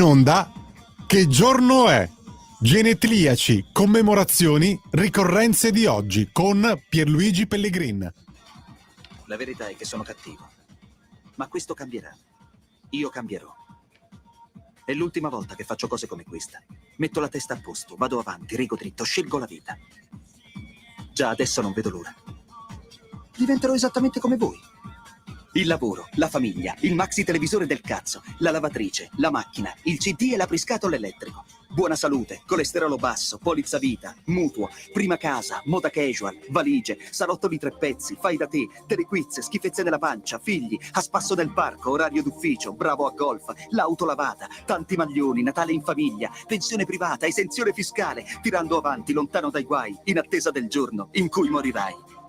onda Che giorno è? Genetriaci, commemorazioni, ricorrenze di oggi con Pierluigi Pellegrin. La verità è che sono cattivo, ma questo cambierà. Io cambierò. È l'ultima volta che faccio cose come questa. Metto la testa a posto, vado avanti, rigo dritto, scelgo la vita. Già adesso non vedo l'ora. Diventerò esattamente come voi. Il lavoro, la famiglia, il maxi televisore del cazzo, la lavatrice, la macchina, il CD e l'apriscatole elettrico. Buona salute, colesterolo basso, polizza vita, mutuo, prima casa, moda casual, valigie, salotto di 3 pezzi, fai da te, telequiz, schifezze nella pancia, figli, a spasso del parco, orario d'ufficio, bravo a golf, l'auto lavata, tanti maglioni, Natale in famiglia, pensione privata, esenzione fiscale, tirando avanti, lontano dai guai, in attesa del giorno in cui morirai.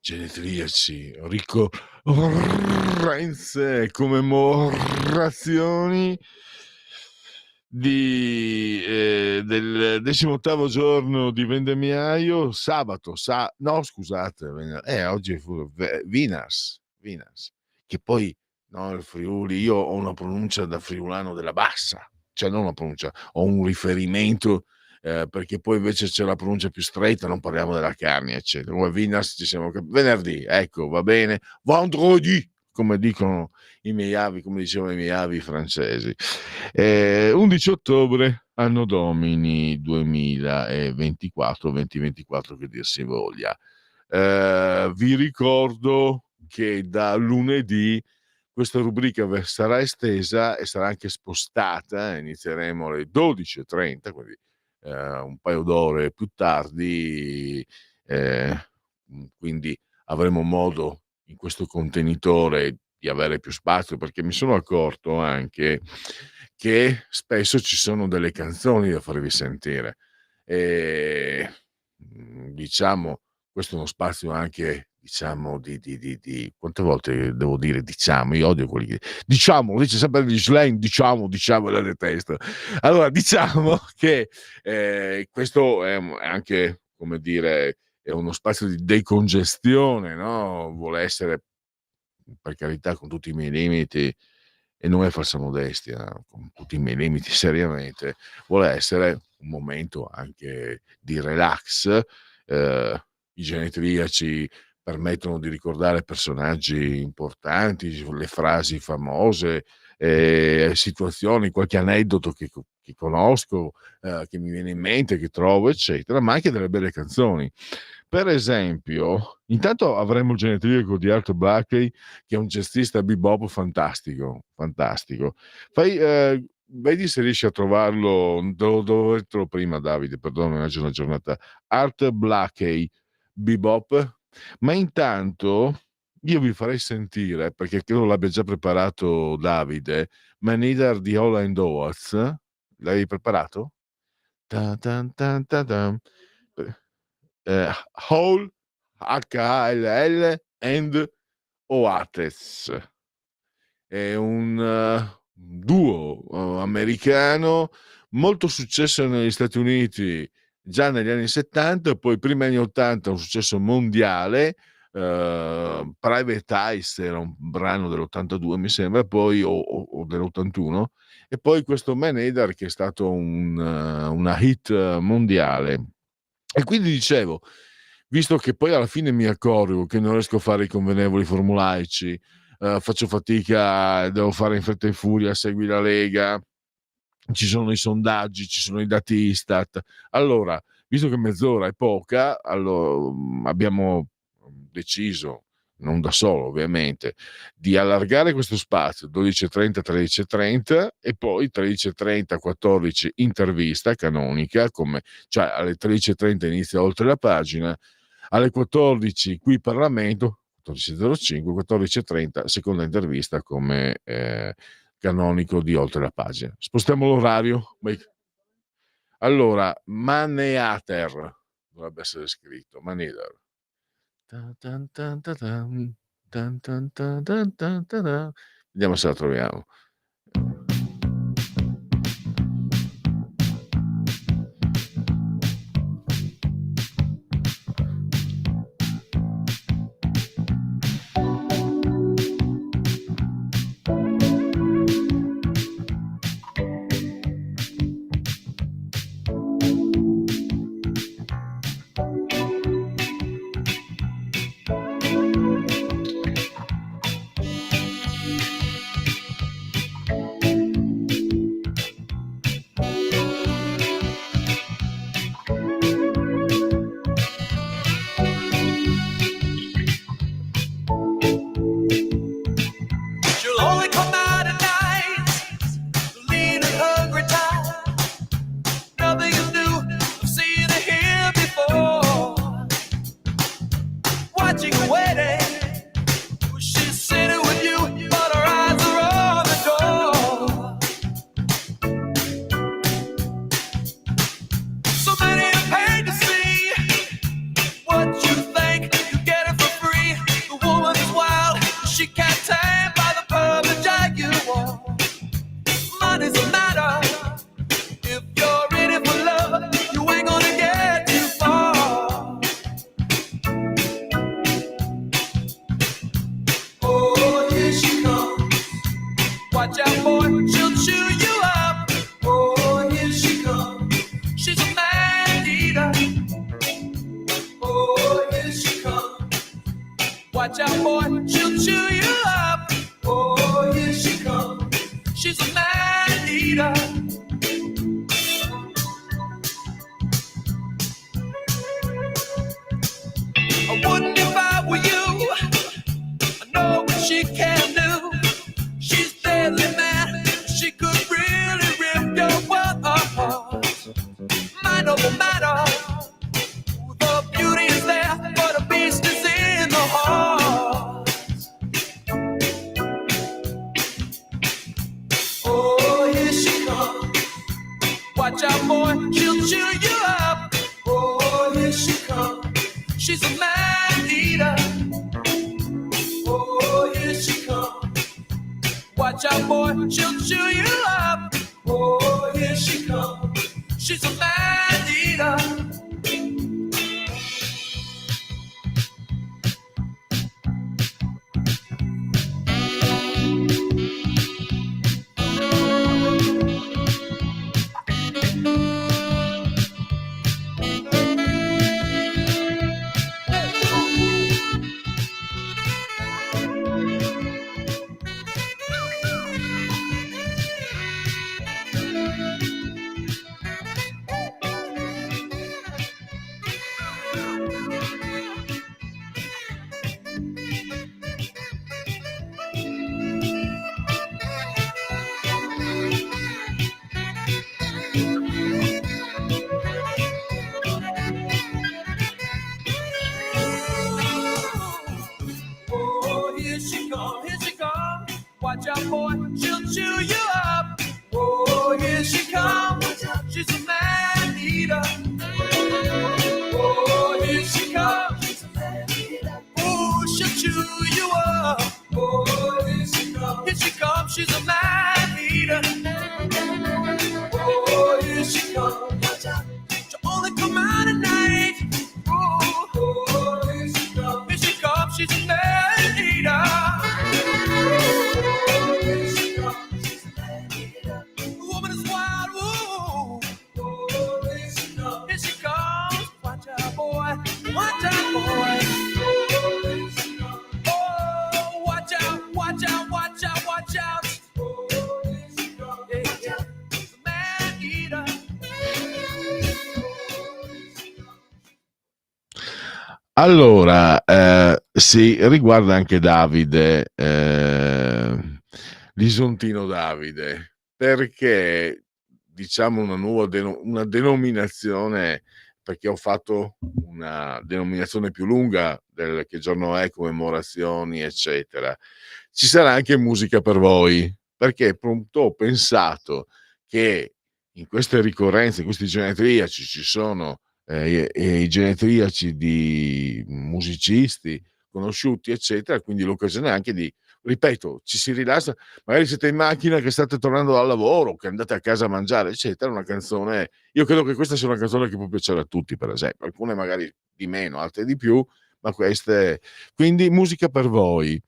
Genetriaci, ricorrenze, commemorazioni del 18° giorno di vendemmiaio, sabato, no scusate, oggi è Vinas, che poi no, il Friuli, io ho una pronuncia da friulano della Bassa, cioè non una pronuncia, ho un riferimento perché poi invece c'è la pronuncia più stretta, non parliamo della carne, eccetera. Come Vinas ci siamo venerdì, ecco, va bene, vendredi, come dicono i miei avi, come dicevano i miei avi francesi. 11 ottobre, anno domini 2024, 2024 che dir si voglia. Vi ricordo che da lunedì questa rubrica sarà estesa e sarà anche spostata, inizieremo alle 12:30, quindi un paio d'ore più tardi, quindi avremo modo in questo contenitore di avere più spazio, perché mi sono accorto anche che spesso ci sono delle canzoni da farvi sentire e diciamo questo è uno spazio anche diciamo di quante volte devo dire diciamo, io odio quelli che diciamo, dice sempre gli slang, diciamo la detesto. Allora diciamo che questo è anche, come dire, è uno spazio di decongestione, no, vuole essere, per carità, con tutti i miei limiti, e non è falsa modestia, con tutti i miei limiti seriamente, vuole essere un momento anche di relax. I genetriaci permettono di ricordare personaggi importanti, le frasi famose, situazioni, qualche aneddoto che conosco, che mi viene in mente, che trovo, eccetera, ma anche delle belle canzoni. Per esempio, intanto avremo il genetriaco di Art Blakey, che è un jazzista bebop fantastico, fantastico. Vedi se riesci a trovarlo, devo avertelo prima, Davide, perdona, oggi è una giornata. Art Blakey, bebop, ma intanto io vi farei sentire, perché credo l'abbia già preparato Davide, Maneater di All and Oates. L'hai preparato? Ta tan tan ta tan. Hall, H-A-L-L, and Oates. È un duo americano molto successo negli Stati Uniti già negli anni 70, poi primi anni 80 un successo mondiale. Private Eyes era un brano dell'82 mi sembra, poi o dell'81, e poi questo Man Hader che è stato una hit mondiale. E quindi dicevo, visto che poi alla fine mi accorgo che non riesco a fare i convenevoli formulaici, faccio fatica, devo fare in fretta e in furia, segui la Lega, ci sono i sondaggi, ci sono i dati Istat. Allora, visto che mezz'ora è poca, abbiamo deciso, non da solo ovviamente, di allargare questo spazio 12:30, 13:30 e poi 13:30, 14 intervista canonica, cioè alle 13:30 inizia Oltre la pagina, alle 14 qui Parlamento, 14:05, 14:30 seconda intervista come canonico di Oltre la pagina. Spostiamo l'orario? Allora, Maneater dovrebbe essere scritto, Maneater. Vediamo se la troviamo. stand by the perfect jag you want. Money's a matter. If you're ready for love, you ain't gonna get too far. Oh, here she comes. Watch out, boy, she'll chew you up. Oh, here she comes. She's a man eater. Oh, here she comes. Watch out, boy, she'll chew you up. Oh, here she comes. She's a man eater. I wouldn't if I were you. I know what she can do. She's deadly mad. She could really rip your world apart. Mind over matter. The beauty is there, but the beast is in the heart. Oh, here she comes. Watch out, boy, she'll chew you up. Oh, here she comes. She's a man eater. Oh, here she comes. Watch out, boy, she'll chew you up. Oh, here she comes. She's a man eater. Oh, here she comes, here she comes. Watch out, boy, she'll chew you up. Oh, here she comes. She's a man eater. Oh, here she comes. Oh, she'll chew you up. Oh, here she comes. Here she comes. She's a man eater. Oh, here she comes. She'll only come out at night. Oh, here she comes. Here she comes. She's a man eater. Oh, here she comes. She's a man eater. The woman is wild. Ooh. Oh, here she comes. Here she comes. Watch out, boy. Watch out, boy. Oh, here she comes. Oh, watch out, watch out, watch out, watch out. Oh, here she comes. Yeah, yeah. She's a man eater. Allora, sì, riguarda anche Davide, l'Isontino Davide, perché diciamo una denominazione, perché ho fatto una denominazione più lunga del che giorno è, commemorazioni, eccetera. Ci sarà anche musica per voi, perché appunto ho pensato che in queste ricorrenze, in questi genetriaci ci sono i genetriaci di musicisti conosciuti, eccetera, quindi l'occasione anche di, ripeto, ci si rilassa, magari siete in macchina che state tornando dal lavoro, che andate a casa a mangiare, eccetera, una canzone, io credo che questa sia una canzone che può piacere a tutti, per esempio, alcune magari di meno, altre di più, ma queste, quindi musica per voi.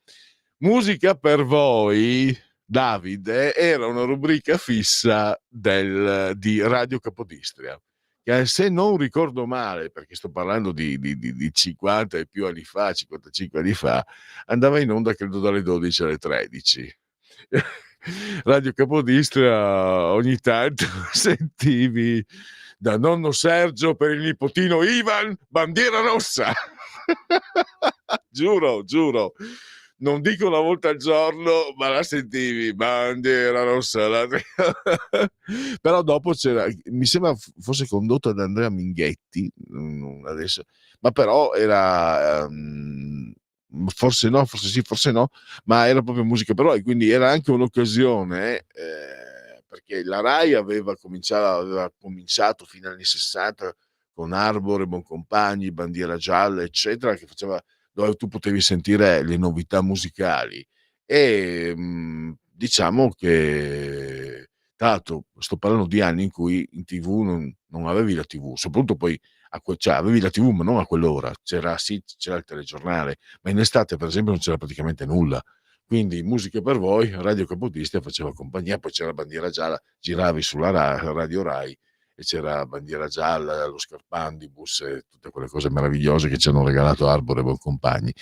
Musica per voi, Davide, era una rubrica fissa di Radio Capodistria, che se non ricordo male, perché sto parlando di 50 e più anni fa, 55 anni fa, andava in onda credo dalle 12 alle 13. Radio Capodistria ogni tanto sentivi da nonno Sergio per il nipotino Ivan, bandiera rossa. Giuro, non dico una volta al giorno, ma la sentivi, bandiera rossa. Però dopo c'era, mi sembra fosse condotto da Andrea Minghetti, adesso, ma però era forse no, forse sì, forse no, ma era proprio musica per voi, quindi era anche un'occasione, perché la Rai aveva cominciato fino agli anni 60 con Arbore, Boncompagni, Bandiera Gialla, eccetera, che faceva, dove tu potevi sentire le novità musicali, E diciamo che, tra l'altro, sto parlando di anni in cui in TV non avevi la TV, soprattutto poi cioè avevi la TV ma non a quell'ora, c'era il telegiornale, ma in estate per esempio non c'era praticamente nulla. Quindi musica per voi, Radio Capodistria faceva compagnia, poi c'era Bandiera Gialla, giravi sulla Radio Rai e c'era Bandiera Gialla, lo Scarpandibus e tutte quelle cose meravigliose che ci hanno regalato Arbore e Boncompagni.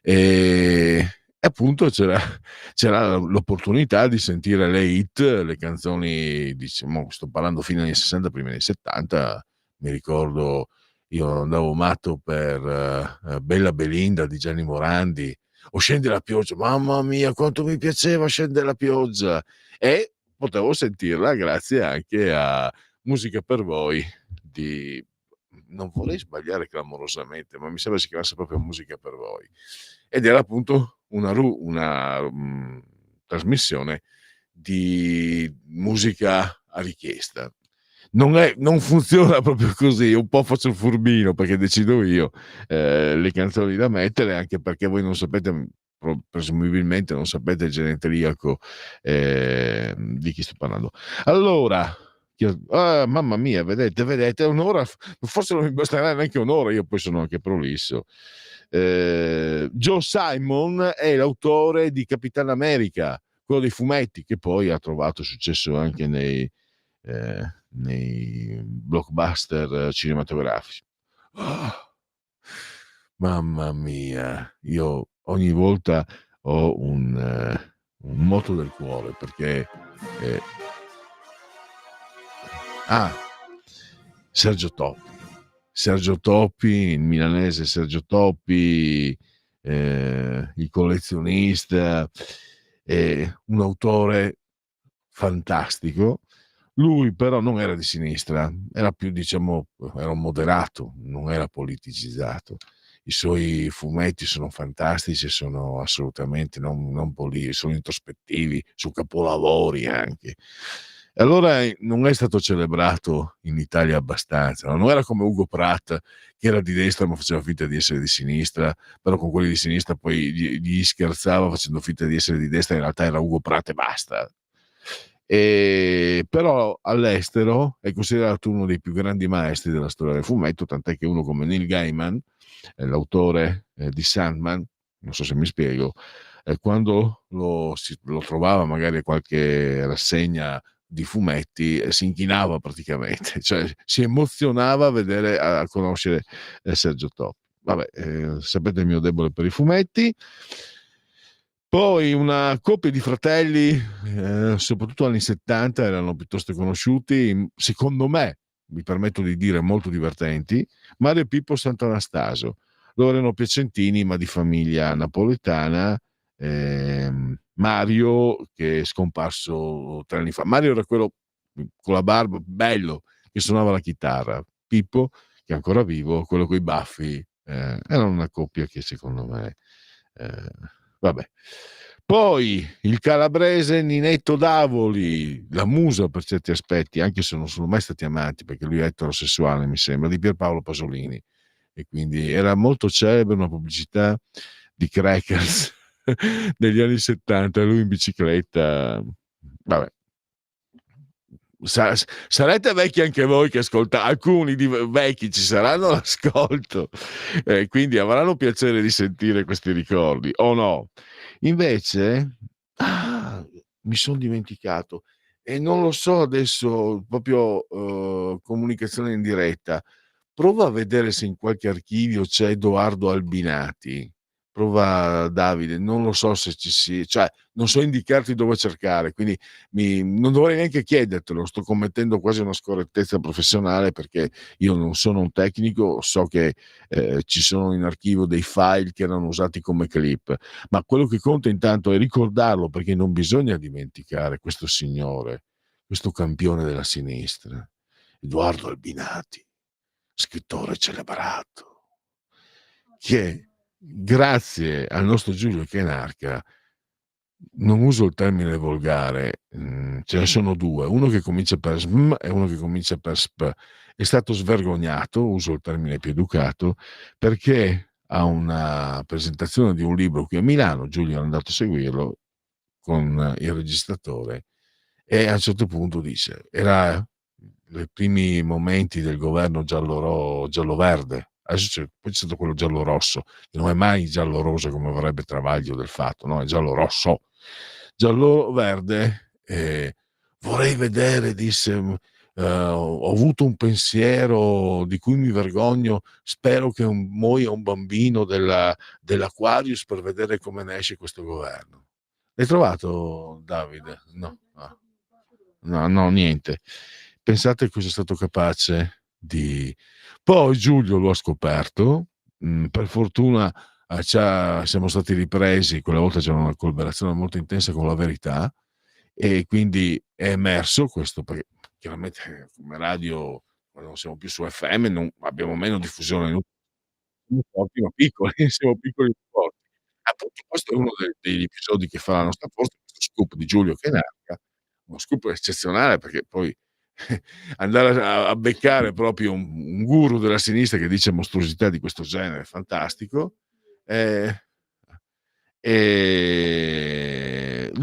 E appunto c'era l'opportunità di sentire le hit, le canzoni, diciamo, sto parlando fine anni 60, primi anni 70. Mi ricordo, io andavo matto per Bella Belinda di Gianni Morandi, o Scende la pioggia, mamma mia quanto mi piaceva Scende la pioggia, e potevo sentirla grazie anche a Musica per voi di, non vorrei sbagliare clamorosamente, ma mi sembra si chiamasse proprio Musica per voi, ed era appunto una trasmissione di musica a richiesta. Non funziona proprio così, un po' faccio il furbino perché decido io le canzoni da mettere, anche perché voi non sapete, presumibilmente non sapete il genetriaco di chi sto parlando. Allora, mamma mia, vedete, un'ora, forse non mi basterà neanche un'ora, io poi sono anche prolisso. Joe Simon è l'autore di Capitan America, quello dei fumetti, che poi ha trovato successo anche nei blockbuster cinematografici. Mamma mia, io ogni volta ho un moto del cuore perché Sergio Toppi, il milanese Sergio Toppi, il collezionista, un autore fantastico. Lui però non era di sinistra, era più, diciamo, era un moderato, non era politicizzato. I suoi fumetti sono fantastici, sono assolutamente non politici, sono introspettivi, su capolavori anche. E allora non è stato celebrato in Italia abbastanza, non era come Ugo Pratt, che era di destra ma faceva finta di essere di sinistra, però con quelli di sinistra poi gli scherzava facendo finta di essere di destra, in realtà era Ugo Pratt e basta. Però all'estero è considerato uno dei più grandi maestri della storia del fumetto, tant'è che uno come Neil Gaiman, l'autore di Sandman, non so se mi spiego, quando lo trovava magari a qualche rassegna di fumetti, si inchinava praticamente, cioè si emozionava a conoscere Sergio Toppi. Vabbè, sapete il mio debole per i fumetti. Poi una coppia di fratelli, soprattutto anni 70, erano piuttosto conosciuti, secondo me, mi permetto di dire, molto divertenti, Mario e Pippo Sant'Anastasio. Loro erano piacentini, ma di famiglia napoletana. Mario, che è scomparso 3 anni fa. Mario era quello con la barba, bello, che suonava la chitarra. Pippo, che è ancora vivo, quello coi baffi. Erano una coppia che secondo me... vabbè. Poi il calabrese Ninetto Davoli, la musa per certi aspetti, anche se non sono mai stati amanti, perché lui è eterosessuale, mi sembra, di Pierpaolo Pasolini, e quindi era molto celebre una pubblicità di Crackers degli anni 70, lui in bicicletta. Vabbè, sarete vecchi anche voi che ascoltate, alcuni di vecchi ci saranno all'ascolto, quindi avranno piacere di sentire questi ricordi o no? Invece mi sono dimenticato e non lo so adesso, proprio comunicazione in diretta, prova a vedere se in qualche archivio c'è Edoardo Albinati. Prova Davide, non lo so se cioè non so indicarti dove cercare, quindi non dovrei neanche chiedertelo, sto commettendo quasi una scorrettezza professionale perché io non sono un tecnico, so che ci sono in archivio dei file che erano usati come clip, ma quello che conta intanto è ricordarlo, perché non bisogna dimenticare questo signore, questo campione della sinistra, Edoardo Albinati, scrittore celebrato, che grazie al nostro Giulio Cainarca, non uso il termine volgare, ce ne sono 2, uno che comincia per sm e uno che comincia per sp, è stato svergognato, uso il termine più educato, perché a una presentazione di un libro qui a Milano, Giulio è andato a seguirlo, con il registratore e a un certo punto dice, era i primi momenti del governo giallo-verde, adesso poi c'è stato quello giallo-rosso, che non è mai giallo-rosso come vorrebbe Travaglio del Fatto, no, è giallo-rosso. Giallo-verde, vorrei vedere, disse, ho avuto un pensiero di cui mi vergogno, spero che muoia un bambino dell'Aquarius per vedere come ne esce questo governo. L'hai trovato, Davide? No, no, niente. Pensate cosa è stato capace di... Poi Giulio lo ha scoperto, per fortuna siamo stati ripresi, quella volta c'era una collaborazione molto intensa con La Verità e quindi è emerso questo, perché chiaramente come radio non siamo più su FM, abbiamo meno diffusione, forti ma piccoli, siamo piccoli e forti. Appunto questo è uno degli episodi che fa la nostra forza, questo scoop di Giulio Cainarca, uno scoop eccezionale perché poi andare a beccare proprio un guru della sinistra che dice mostruosità di questo genere, fantastico. Ehm,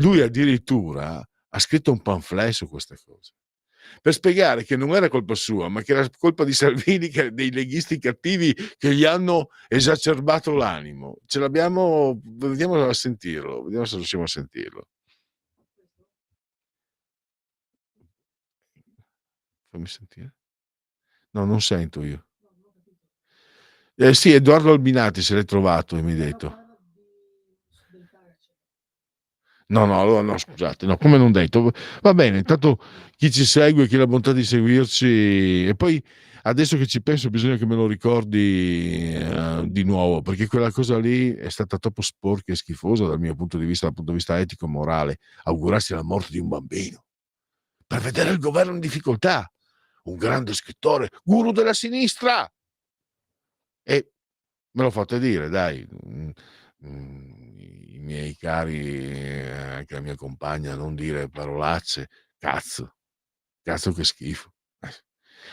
lui addirittura ha scritto un pamphlet su queste cose, per spiegare che non era colpa sua, ma che era colpa di Salvini, dei leghisti cattivi che gli hanno esacerbato l'animo. Ce l'abbiamo, vediamo a sentirlo, vediamo se riusciamo a sentirlo. Fammi sentire. No, non sento io. Sì, Edoardo Albinati se l'hai trovato e mi hai detto. No, allora no, scusate, no, come non detto. Va bene, intanto chi ci segue, chi ha la bontà di seguirci, e poi adesso che ci penso bisogna che me lo ricordi di nuovo, perché quella cosa lì è stata troppo sporca e schifosa dal mio punto di vista, dal punto di vista etico e morale. Augurarsi la morte di un bambino per vedere il governo in difficoltà. Un grande scrittore, guru della sinistra. E me lo fate dire, dai. I miei cari, anche la mia compagna, non dire parolacce. Cazzo che schifo.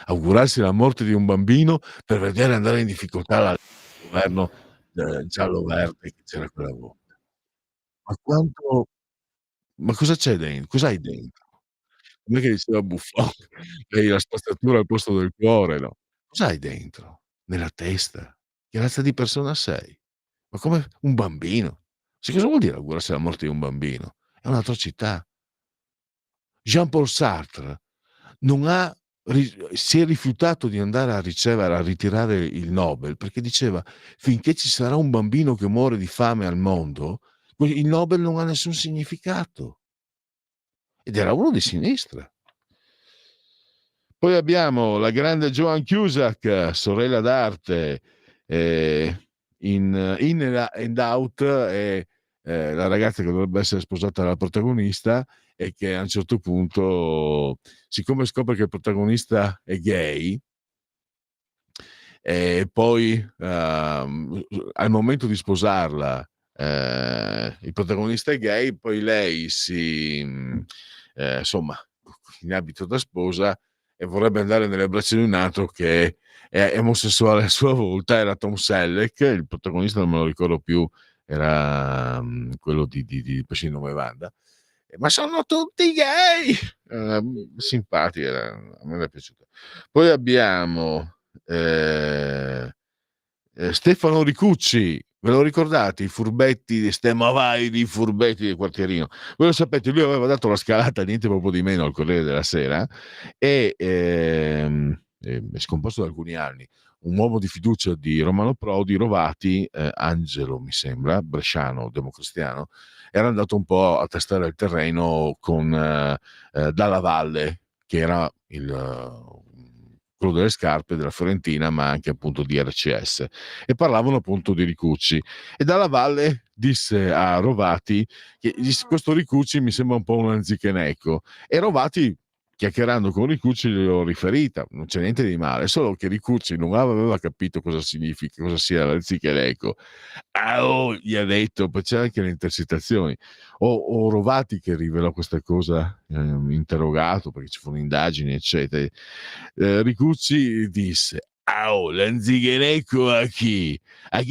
Augurarsi la morte di un bambino per vedere andare in difficoltà il governo giallo-verde che c'era quella volta. Ma quanto ma cosa c'è cos'hai dentro? Com'è che diceva Buffon? Hai la spazzatura al posto del cuore, no? Cos'hai dentro? Nella testa? Che razza di persona sei? Ma come un bambino? Sai cosa vuol dire augurarsi la morte di un bambino? È un'atrocità. Jean-Paul Sartre non ha si è rifiutato di andare a ritirare il Nobel, perché diceva: "Finché ci sarà un bambino che muore di fame al mondo, il Nobel non ha nessun significato." Ed era uno di sinistra. Poi abbiamo la grande Joan Cusack, sorella d'arte, In and Out, è la ragazza che dovrebbe essere sposata dalla protagonista e che a un certo punto, siccome scopre che il protagonista è gay, e poi al momento di sposarla, il protagonista è gay, poi lei insomma, in abito da sposa, e vorrebbe andare nelle braccia di un altro che è omosessuale a sua volta. Era Tom Selleck, il protagonista non me lo ricordo più, era quello di Pesci nome Wanda. Ma sono tutti gay! Simpatica, a me è piaciuta. Poi abbiamo Stefano Ricucci, ve lo ricordate? I furbetti, ma vai, i furbetti del quartierino. Voi lo sapete, lui aveva dato la scalata niente proprio di meno al Corriere della Sera e è scomposto da alcuni anni. Un uomo di fiducia di Romano Prodi, Rovati, Angelo mi sembra, bresciano, democristiano, era andato un po' a testare il terreno con Dalla Valle, che era quello delle scarpe della Fiorentina, ma anche appunto di RCS, e parlavano appunto di Ricucci. E Dalla Valle disse a Rovati che questo Ricucci mi sembra un po' un anzichenecco, e Rovati, chiacchierando con Ricucci, gliel'ho riferita, non c'è niente di male, solo che Ricucci non aveva capito cosa significa, cosa sia l'anzichenecco. Gli ha detto, poi c'è anche le intercettazioni, o Rovati che rivelò questa cosa, interrogato perché ci furono indagini eccetera. Ricucci disse: l'anzichenecco a chi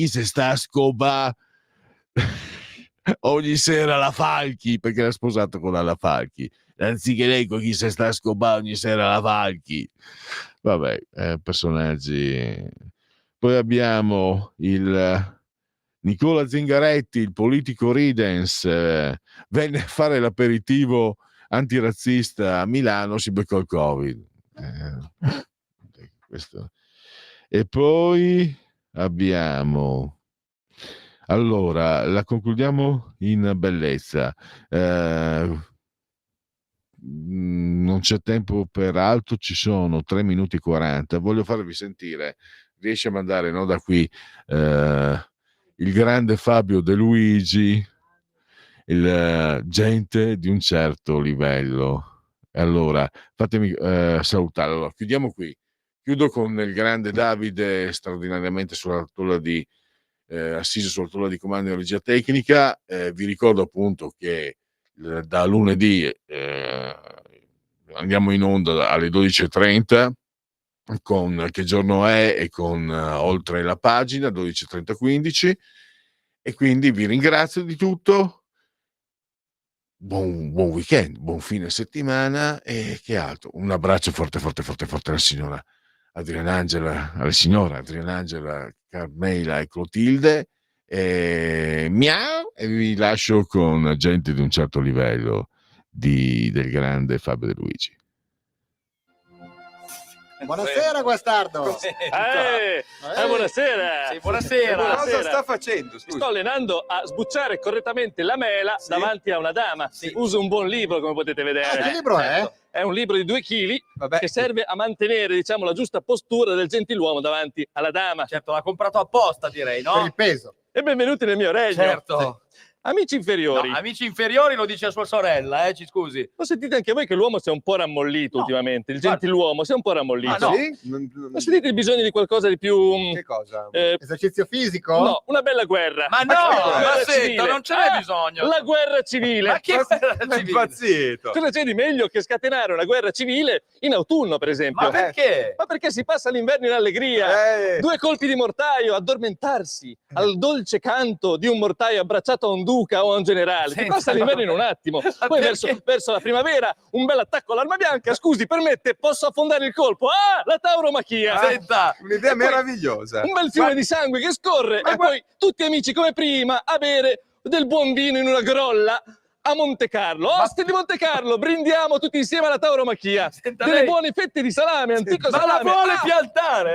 se sta a scopa ogni sera la Falchi, perché era sposato con la Falchi. Anziché lei con chi se sta a scopare ogni sera la Falchi. Vabbè, personaggi. Poi abbiamo il Nicola Zingaretti, il politico Ridens, venne a fare l'aperitivo antirazzista a Milano, si beccò il Covid. Questo. E poi abbiamo, allora, la concludiamo in bellezza. Non c'è tempo per altro, ci sono 3 minuti e 40. Voglio farvi sentire, riesce a mandare, no, da qui il grande Fabio De Luigi, gente di un certo livello. Allora, fatemi salutare. Allora, chiudiamo qui. Chiudo con il grande Davide, straordinariamente sulla tolla di assiso sulla tolla di comando di regia tecnica. Vi ricordo appunto che da lunedì andiamo in onda alle 12:30 con Che giorno è e con Oltre la pagina 12:30-15, e quindi vi ringrazio di tutto. Buon weekend, buon fine settimana, e che altro, un abbraccio forte alla signora Adrianangela, alle signore Adrianangela, Carmela e Clotilde, miau, e vi lascio con gente di un certo livello del grande Fabio De Luigi. Buonasera, Guastardo. Buonasera. Sì, buonasera. Cosa sta facendo? Sto allenando a sbucciare correttamente la mela davanti a una dama. Sì. Uso un buon libro, come potete vedere. Che libro è? È un libro di 2 chili Vabbè. che serve a mantenere, diciamo, la giusta postura del gentiluomo davanti alla dama. Certo, l'ha comprato apposta, direi, Per no? il peso. E benvenuti nel mio regno. Certo. Amici inferiori, No, amici inferiori lo dice a sua sorella, ci scusi. lo sentite anche voi che l'uomo si è un po' rammollito No. ultimamente? Il Guarda. gentiluomo si è un po' rammollito. Ah, no. Non sentite il bisogno di qualcosa di più... Che cosa? eh, Esercizio fisico? no, una bella guerra. Ma no, Una ma guerra senta, civile. non ce n'è Ah, bisogno. La guerra civile. Ma che guerra Ma è civile? impazzito. Cosa c'è di meglio che scatenare una guerra civile in autunno, per esempio? Ma perché? Ma perché si passa l'inverno in allegria. Eh. 2 colpi di mortaio, addormentarsi al dolce canto di un mortaio abbracciato a un duca o a un generale. Si Senta, passa l'inverno in un attimo. Ma Poi perché? verso la primavera un bel attacco all'arma bianca. Scusi, permette, posso affondare il colpo? Ah, la tauromachia. Senta, Un'idea E poi meravigliosa. Un bel fiume di sangue che scorre e poi tutti amici come prima a bere del buon vino in una grolla a Monte Carlo. Oste di Monte Carlo, brindiamo tutti insieme alla tauromachia. Senta Delle lei. buone fette di salame, antico ma la salame. vuole Ah! piantare?